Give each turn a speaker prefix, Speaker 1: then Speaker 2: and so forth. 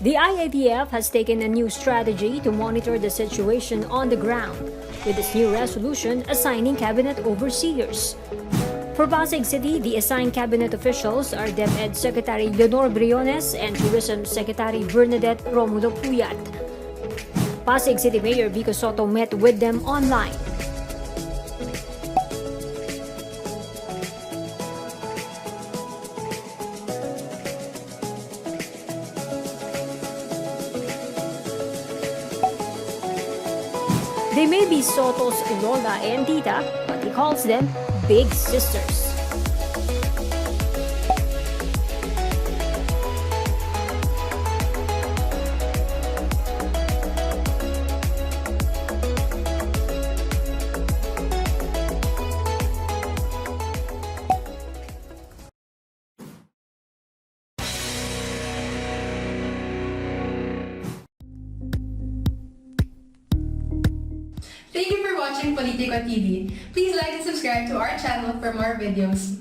Speaker 1: The IATF has taken a new strategy to monitor the situation on the ground, with its new resolution assigning cabinet overseers. For Pasig City, the assigned cabinet officials are DepEd Secretary Leonor Briones and Tourism Secretary Bernadette Romulo-Puyat. Pasig City Mayor Vico Sotto met with them online. They may be Soto's lola and tita, but he calls them big sisters.
Speaker 2: Thank you for watching Politiko TV. Please like and subscribe to our channel for more videos.